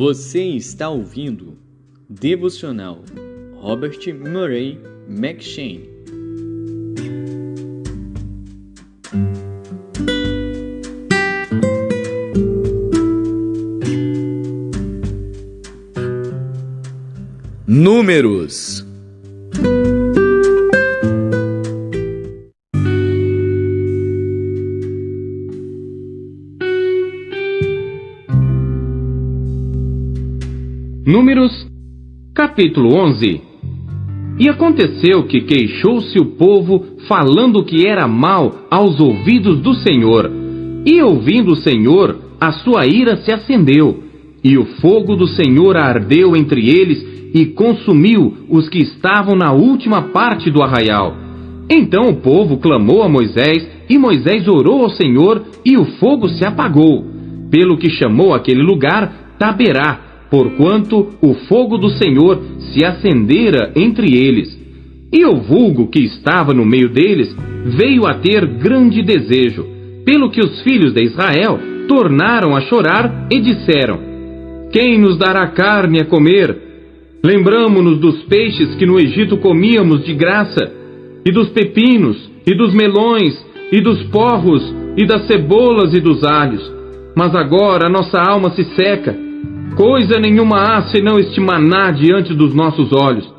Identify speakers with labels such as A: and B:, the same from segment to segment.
A: Você está ouvindo Devocional Robert Murray M'Cheyne. Números.
B: Números, capítulo 11. E aconteceu que queixou-se o povo, falando que era mal aos ouvidos do Senhor. E ouvindo o Senhor, a sua ira se acendeu, e o fogo do Senhor ardeu entre eles, e consumiu os que estavam na última parte do arraial. Então o povo clamou a Moisés, e Moisés orou ao Senhor, e o fogo se apagou, pelo que chamou aquele lugar Taberá, porquanto o fogo do Senhor se acendera entre eles. E o vulgo que estava no meio deles veio a ter grande desejo, pelo que os filhos de Israel tornaram a chorar e disseram: Quem nos dará carne a comer? Lembramo-nos dos peixes que no Egito comíamos de graça, e dos pepinos, e dos melões, e dos porros, e das cebolas e dos alhos. Mas agora a nossa alma se seca. Coisa nenhuma há senão este maná diante dos nossos olhos.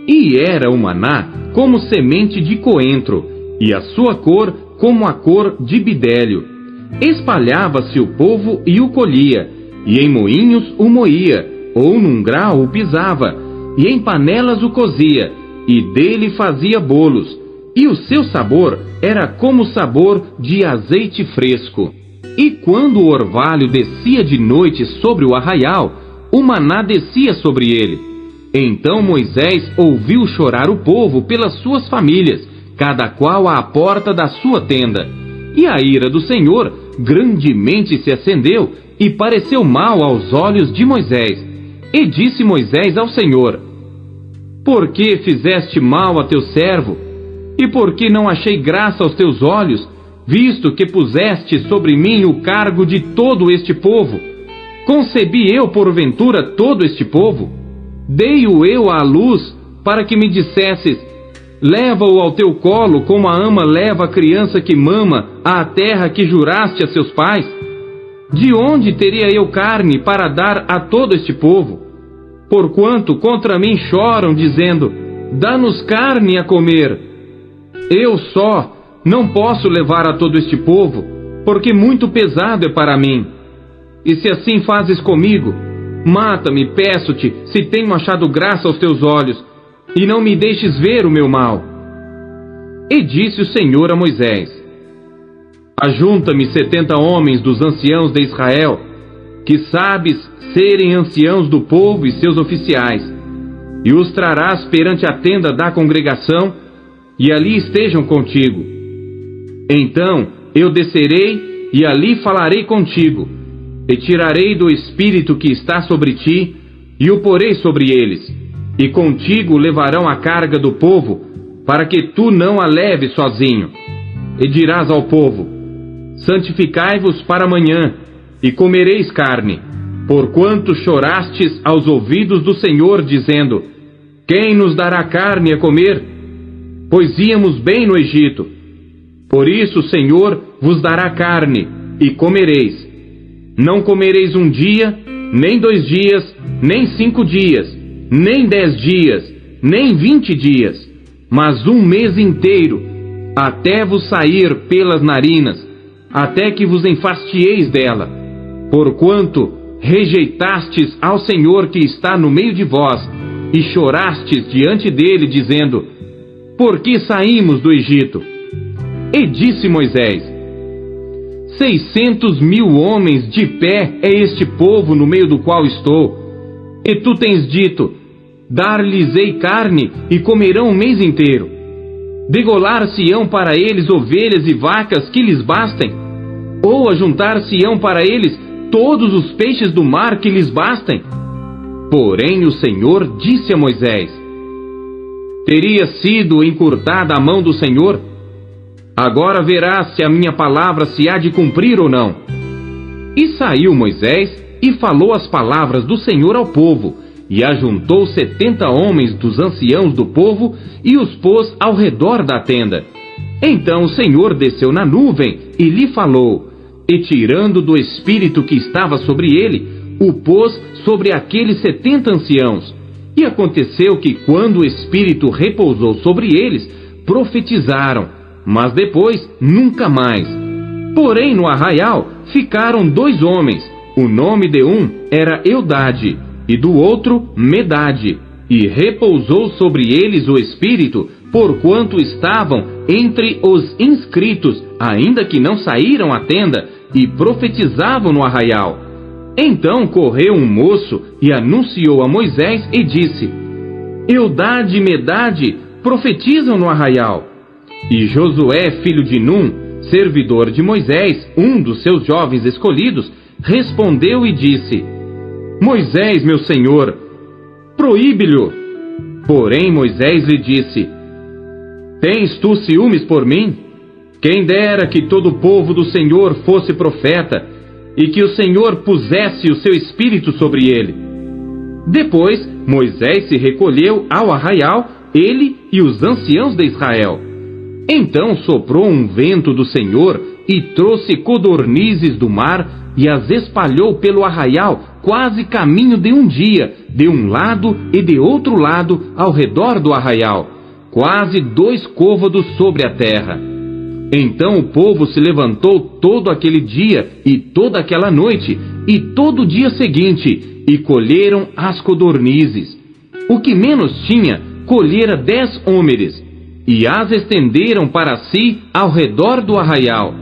B: E era o maná como semente de coentro, e a sua cor como a cor de bidélio. Espalhava-se o povo e o colhia, e em moinhos o moía, ou num grau o pisava, e em panelas o cozia, e dele fazia bolos, e o seu sabor era como o sabor de azeite fresco. E quando o orvalho descia de noite sobre o arraial, o maná descia sobre ele. Então Moisés ouviu chorar o povo pelas suas famílias, cada qual à porta da sua tenda. E a ira do Senhor grandemente se acendeu, e pareceu mal aos olhos de Moisés. E disse Moisés ao Senhor: Por que fizeste mal a teu servo? E por que não achei graça aos teus olhos, visto que puseste sobre mim o cargo de todo este povo? Concebi eu porventura todo este povo? Dei-o eu à luz, para que me dissesses: Leva-o ao teu colo, como a ama leva a criança que mama à terra que juraste a seus pais? De onde teria eu carne para dar a todo este povo? Porquanto contra mim choram, dizendo: Dá-nos carne a comer. Eu só não posso levar a todo este povo, porque muito pesado é para mim. E se assim fazes comigo, mata-me, peço-te, se tenho achado graça aos teus olhos, e não me deixes ver o meu mal. E disse o Senhor a Moisés: Ajunta-me 70 homens dos anciãos de Israel, que sabes serem anciãos do povo e seus oficiais, e os trarás perante a tenda da congregação, e ali estejam contigo. Então eu descerei e ali falarei contigo, e tirarei do espírito que está sobre ti, e o porei sobre eles, e contigo levarão a carga do povo, para que tu não a leves sozinho. E dirás ao povo: Santificai-vos para amanhã, e comereis carne, porquanto chorastes aos ouvidos do Senhor, dizendo: Quem nos dará carne a comer? Pois íamos bem no Egito. Por isso o Senhor vos dará carne, e comereis. Não comereis um dia, nem 2 dias, nem 5 dias, nem 10 dias, nem 20 dias, mas 1 mês inteiro, até vos sair pelas narinas, até que vos enfastieis dela. Porquanto rejeitastes ao Senhor que está no meio de vós, e chorastes diante dele, dizendo: Por que saímos do Egito? E disse Moisés: 600.000 homens de pé é este povo no meio do qual estou. E tu tens dito: Dar-lhes-ei carne, e comerão 1 mês inteiro. Degolar-se-ão para eles ovelhas e vacas que lhes bastem? Ou ajuntar-se-ão para eles todos os peixes do mar que lhes bastem? Porém o Senhor disse a Moisés: Teria sido encurtada a mão do Senhor? Agora verás se a minha palavra se há de cumprir ou não. E saiu Moisés e falou as palavras do Senhor ao povo, e ajuntou 70 homens dos anciãos do povo, e os pôs ao redor da tenda. Então o Senhor desceu na nuvem, e lhe falou, e tirando do espírito que estava sobre ele, o pôs sobre aqueles 70 anciãos. E aconteceu que, quando o espírito repousou sobre eles, profetizaram, mas depois nunca mais. Porém no arraial ficaram 2 homens, o nome de um era Eudade, e do outro Medade, e repousou sobre eles o espírito, porquanto estavam entre os inscritos, ainda que não saíram à tenda, e profetizavam no arraial. Então correu um moço e anunciou a Moisés e disse, Eudade e Medade profetizam no arraial. E Josué, filho de Num, servidor de Moisés, um dos seus jovens escolhidos, respondeu e disse, Moisés, meu senhor, proíbe-lhe. Porém Moisés lhe disse, tens tu ciúmes por mim? Quem dera que todo o povo do Senhor fosse profeta, e que o Senhor pusesse o seu espírito sobre ele. Depois Moisés se recolheu ao arraial, ele e os anciãos de Israel. Então soprou um vento do Senhor e trouxe codornizes do mar e as espalhou pelo arraial quase caminho de um dia, de um lado e de outro lado ao redor do arraial, quase 2 côvados sobre a terra. Então o povo se levantou todo aquele dia e toda aquela noite e todo o dia seguinte e colheram as codornizes. O que menos tinha, colhera 10 homeres, e as estenderam para si ao redor do arraial.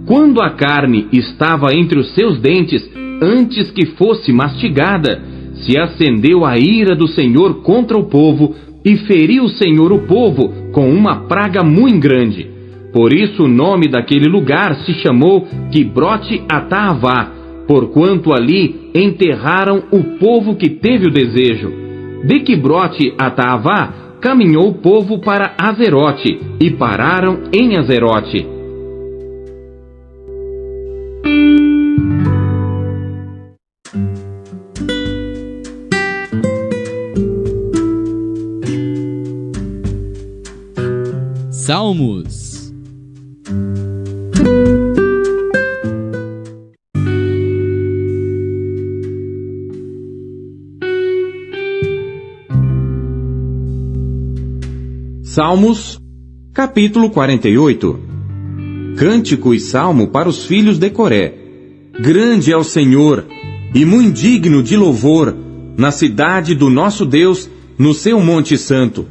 B: Quando a carne estava entre os seus dentes, antes que fosse mastigada, se acendeu a ira do Senhor contra o povo, e feriu o Senhor o povo com uma praga muito grande. Por isso o nome daquele lugar se chamou Quibrote Ataavá, porquanto ali enterraram o povo que teve o desejo. De Quibrote Ataavá caminhou o povo para Azerote, e pararam em Azerote.
A: Salmos.
B: Salmos, capítulo 48. Cântico e salmo para os filhos de Coré. Grande é o Senhor, e muito digno de louvor, na cidade do nosso Deus, no seu monte santo.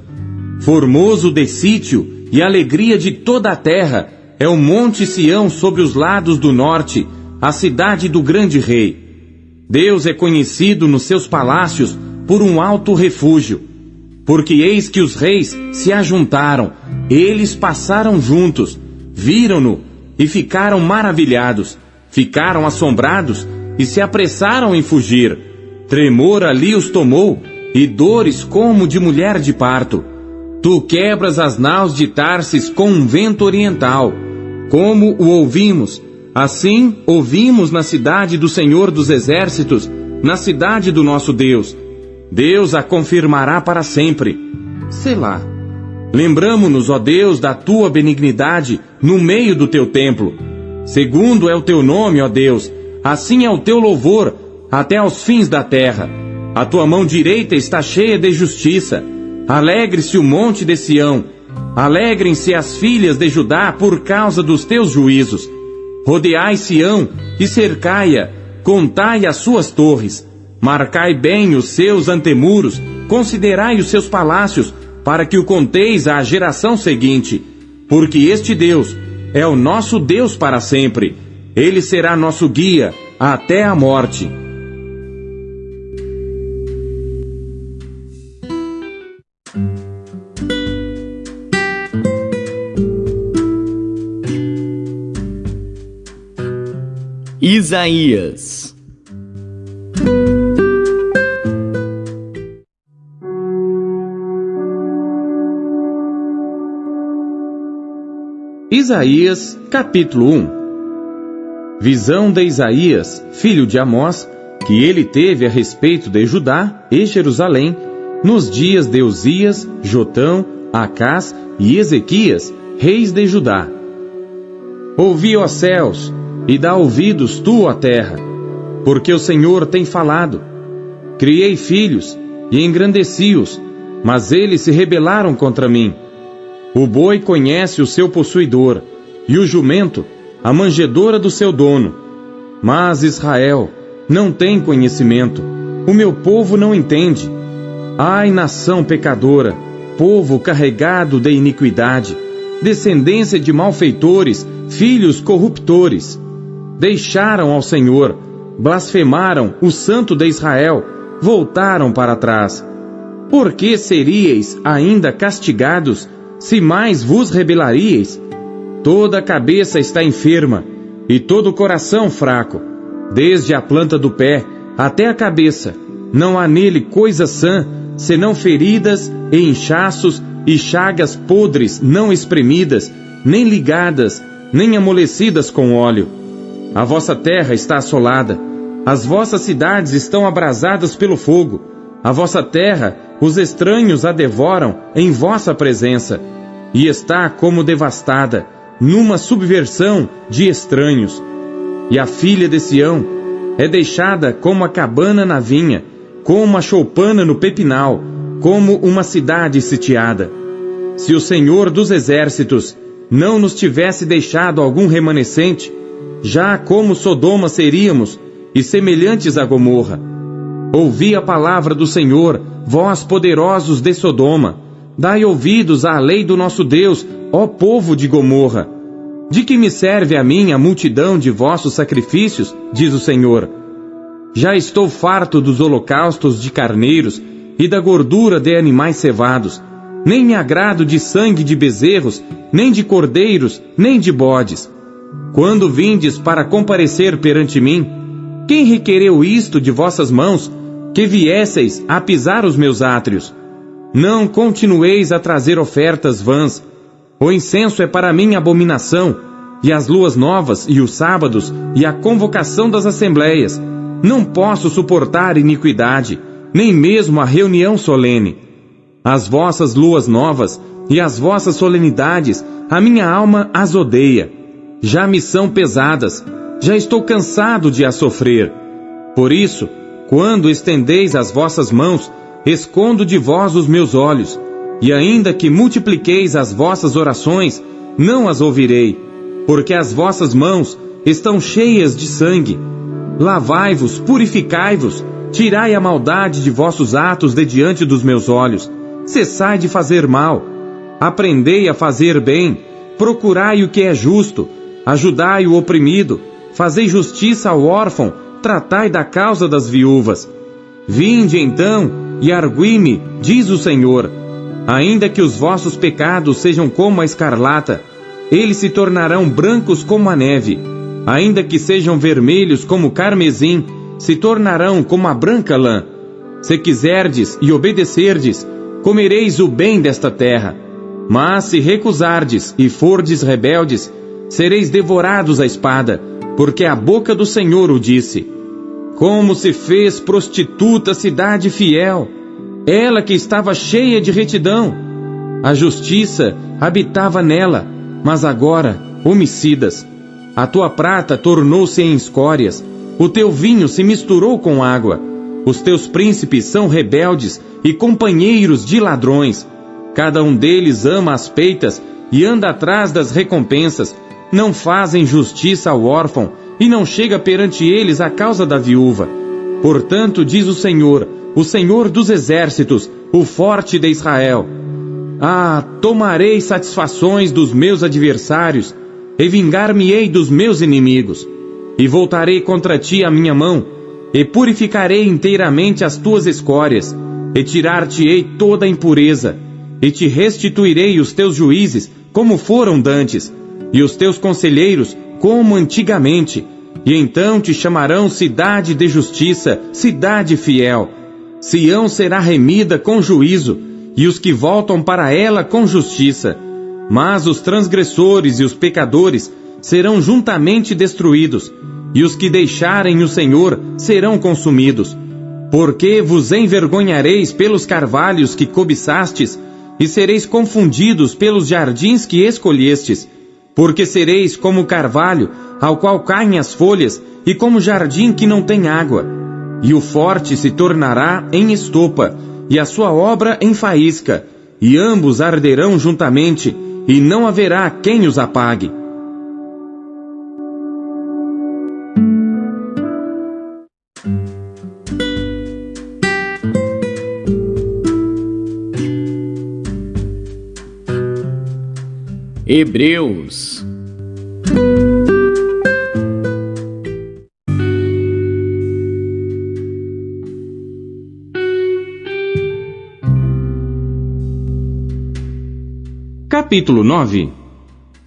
B: Formoso de sítio e alegria de toda a terra, é o monte Sião sobre os lados do norte, a cidade do grande rei. Deus é conhecido nos seus palácios por um alto refúgio. Porque eis que os reis se ajuntaram, eles passaram juntos, viram-no e ficaram maravilhados, ficaram assombrados e se apressaram em fugir. Tremor ali os tomou e dores como de mulher de parto. Tu quebras as naus de Tarsis com um vento oriental. Como o ouvimos, assim ouvimos na cidade do Senhor dos Exércitos, na cidade do nosso Deus. Deus a confirmará para sempre. Selá. Lembramo-nos, ó Deus, da tua benignidade no meio do teu templo. Segundo é o teu nome, ó Deus, assim é o teu louvor até aos fins da terra. A tua mão direita está cheia de justiça. Alegre-se o monte de Sião. Alegrem-se as filhas de Judá por causa dos teus juízos. Rodeai Sião e cercai-a, contai as suas torres. Marcai bem os seus antemuros, considerai os seus palácios, para que o conteis à geração seguinte. Porque este Deus é o nosso Deus para sempre. Ele será nosso guia até a morte.
A: Isaías.
B: Isaías, capítulo 1. Visão de Isaías, filho de Amós, que ele teve a respeito de Judá e Jerusalém, nos dias de Uzias, Jotão, Acás e Ezequias, reis de Judá. Ouvi, ó céus, e dá ouvidos tu, ó terra, porque o Senhor tem falado. Criei filhos e engrandeci-os, mas eles se rebelaram contra mim. O boi conhece o seu possuidor, e o jumento a manjedoura do seu dono. Mas Israel não tem conhecimento, o meu povo não entende. Ai, nação pecadora, povo carregado de iniquidade, descendência de malfeitores, filhos corruptores. Deixaram ao Senhor, blasfemaram o Santo de Israel, voltaram para trás. Por que seríeis ainda castigados, se mais vos rebelaríeis? Toda a cabeça está enferma, e todo o coração fraco, desde a planta do pé até a cabeça. Não há nele coisa sã, senão feridas e inchaços e chagas podres não espremidas, nem ligadas, nem amolecidas com óleo. A vossa terra está assolada, as vossas cidades estão abrasadas pelo fogo. A vossa terra, os estranhos a devoram em vossa presença, e está como devastada, numa subversão de estranhos. E a filha de Sião é deixada como a cabana na vinha, como a choupana no pepinal, como uma cidade sitiada. Se o Senhor dos exércitos não nos tivesse deixado algum remanescente, já como Sodoma seríamos, e semelhantes a Gomorra. Ouvi a palavra do Senhor, vós poderosos de Sodoma. Dai ouvidos à lei do nosso Deus, ó povo de Gomorra. De que me serve a mim a multidão de vossos sacrifícios, diz o Senhor? Já estou farto dos holocaustos de carneiros e da gordura de animais cevados. Nem me agrado de sangue de bezerros, nem de cordeiros, nem de bodes. Quando vindes para comparecer perante mim, quem requereu isto de vossas mãos, que viesseis a pisar os meus átrios? Não continueis a trazer ofertas vãs. O incenso é para mim abominação, e as luas novas, e os sábados, e a convocação das assembleias. Não posso suportar iniquidade, nem mesmo a reunião solene. As vossas luas novas, e as vossas solenidades, a minha alma as odeia. Já me são pesadas, já estou cansado de as sofrer. Por isso, quando estendeis as vossas mãos, escondo de vós os meus olhos, e ainda que multipliqueis as vossas orações, não as ouvirei, porque as vossas mãos estão cheias de sangue. Lavai-vos, purificai-vos, tirai a maldade de vossos atos de diante dos meus olhos. Cessai de fazer mal, aprendei a fazer bem, procurai o que é justo, ajudai o oprimido, fazei justiça ao órfão, tratai da causa das viúvas. Vinde então e argui-me, diz o Senhor. Ainda que os vossos pecados sejam como a escarlata, eles se tornarão brancos como a neve. Ainda que sejam vermelhos como o carmesim, se tornarão como a branca lã. Se quiserdes e obedecerdes, comereis o bem desta terra. Mas se recusardes e fordes rebeldes, sereis devorados à espada, porque a boca do Senhor o disse. Como se fez prostituta a cidade fiel, ela que estava cheia de retidão. A justiça habitava nela, mas agora homicidas. A tua prata tornou-se em escórias, o teu vinho se misturou com água. Os teus príncipes são rebeldes e companheiros de ladrões. Cada um deles ama as peitas e anda atrás das recompensas. Não fazem justiça ao órfão, e não chega perante eles a causa da viúva. Portanto, diz o Senhor dos exércitos, o forte de Israel: Ah, tomarei satisfações dos meus adversários, e vingar-me-ei dos meus inimigos. E voltarei contra ti a minha mão, e purificarei inteiramente as tuas escórias, e tirar-te-ei toda a impureza, e te restituirei os teus juízes, como foram dantes, e os teus conselheiros, como antigamente, e então te chamarão cidade de justiça, cidade fiel. Sião será remida com juízo, e os que voltam para ela com justiça. Mas os transgressores e os pecadores serão juntamente destruídos, e os que deixarem o Senhor serão consumidos. Porque vos envergonhareis pelos carvalhos que cobiçastes, e sereis confundidos pelos jardins que escolhestes. Porque sereis como o carvalho, ao qual caem as folhas, e como jardim que não tem água. E o forte se tornará em estopa, e a sua obra em faísca, e ambos arderão juntamente, e não haverá quem os apague.
A: Hebreus.
B: Capítulo 9.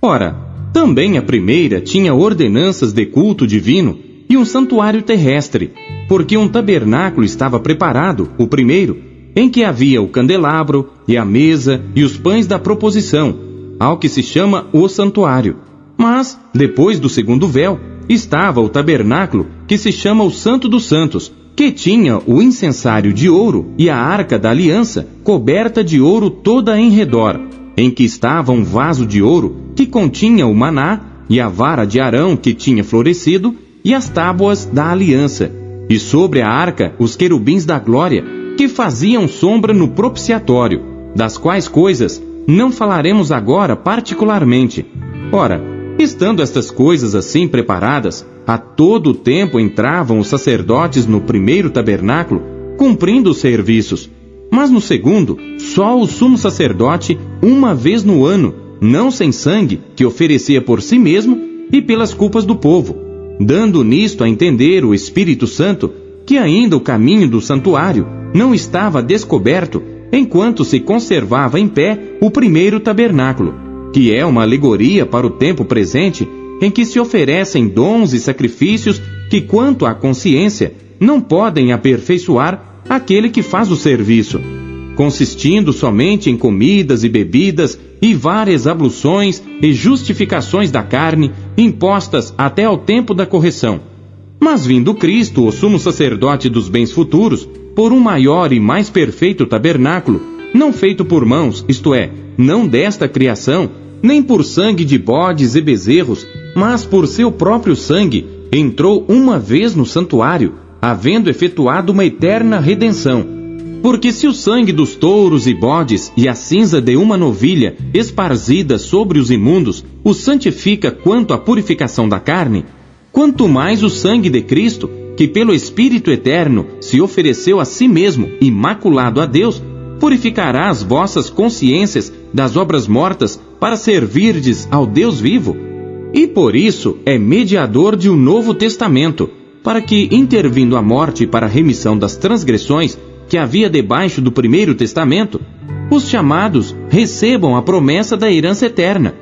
B: Ora, também a primeira tinha ordenanças de culto divino e um santuário terrestre, porque um tabernáculo estava preparado, o primeiro, em que havia o candelabro, e a mesa, e os pães da proposição, ao que se chama o santuário. Mas, depois do segundo véu, estava o tabernáculo, que se chama o Santo dos Santos, que tinha o incensário de ouro e a arca da aliança, coberta de ouro toda em redor, em que estava um vaso de ouro, que continha o maná, e a vara de Arão, que tinha florescido, e as tábuas da aliança, e sobre a arca os querubins da glória, que faziam sombra no propiciatório, das quais coisas não falaremos agora particularmente. Ora, estando estas coisas assim preparadas, a todo o tempo entravam os sacerdotes no primeiro tabernáculo, cumprindo os serviços. Mas no segundo, só o sumo sacerdote, uma vez no ano, não sem sangue, que oferecia por si mesmo e pelas culpas do povo, dando nisto a entender o Espírito Santo que ainda o caminho do santuário não estava descoberto, enquanto se conservava em pé o primeiro tabernáculo, que é uma alegoria para o tempo presente, em que se oferecem dons e sacrifícios que, quanto à consciência, não podem aperfeiçoar aquele que faz o serviço, consistindo somente em comidas e bebidas e várias abluções e justificações da carne, impostas até ao tempo da correção. Mas vindo Cristo, o sumo sacerdote dos bens futuros, por um maior e mais perfeito tabernáculo, não feito por mãos, isto é, não desta criação, nem por sangue de bodes e bezerros, mas por seu próprio sangue, entrou uma vez no santuário, havendo efetuado uma eterna redenção. Porque se o sangue dos touros e bodes e a cinza de uma novilha esparzida sobre os imundos os santifica quanto à purificação da carne, quanto mais o sangue de Cristo, que pelo Espírito Eterno se ofereceu a si mesmo, imaculado a Deus, purificará as vossas consciências das obras mortas para servirdes ao Deus vivo. E por isso é mediador de um novo testamento, para que, intervindo a morte para a remissão das transgressões que havia debaixo do primeiro testamento, os chamados recebam a promessa da herança eterna.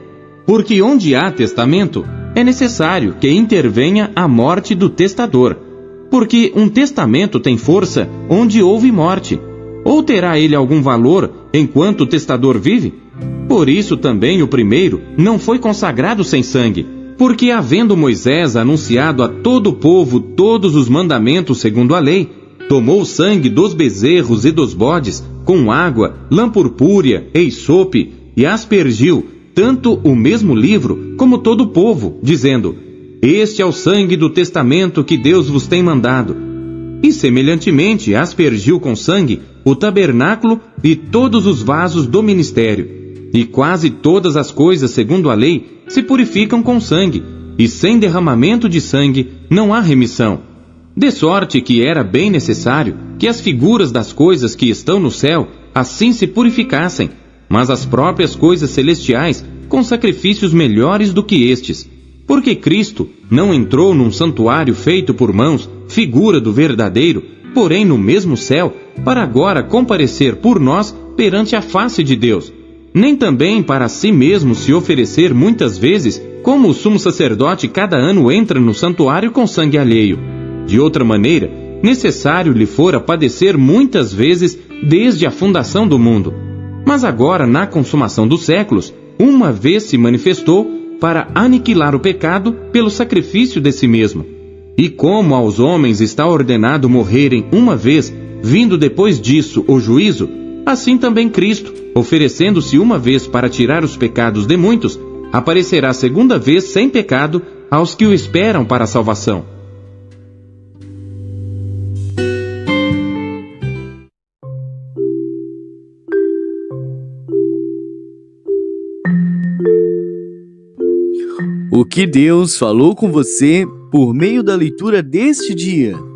B: Porque onde há testamento, é necessário que intervenha a morte do testador, porque um testamento tem força onde houve morte. Ou terá ele algum valor enquanto o testador vive? Por isso também o primeiro não foi consagrado sem sangue, porque havendo Moisés anunciado a todo o povo todos os mandamentos segundo a lei, tomou o sangue dos bezerros e dos bodes, com água, lã purpúrea e isope, e aspergiu tanto o mesmo livro como todo o povo, dizendo: Este é o sangue do testamento que Deus vos tem mandado. E semelhantemente aspergiu com sangue o tabernáculo e todos os vasos do ministério. E quase todas as coisas segundo a lei se purificam com sangue, e sem derramamento de sangue não há remissão. De sorte que era bem necessário que as figuras das coisas que estão no céu assim se purificassem, mas as próprias coisas celestiais com sacrifícios melhores do que estes. Porque Cristo não entrou num santuário feito por mãos, figura do verdadeiro, porém no mesmo céu, para agora comparecer por nós perante a face de Deus, nem também para si mesmo se oferecer muitas vezes, como o sumo sacerdote cada ano entra no santuário com sangue alheio. De outra maneira, necessário lhe fora padecer muitas vezes desde a fundação do mundo. Mas agora, na consumação dos séculos, uma vez se manifestou para aniquilar o pecado pelo sacrifício de si mesmo. E como aos homens está ordenado morrerem uma vez, vindo depois disso o juízo, assim também Cristo, oferecendo-se uma vez para tirar os pecados de muitos, aparecerá segunda vez sem pecado aos que o esperam para a salvação.
C: O que Deus falou com você por meio da leitura deste dia?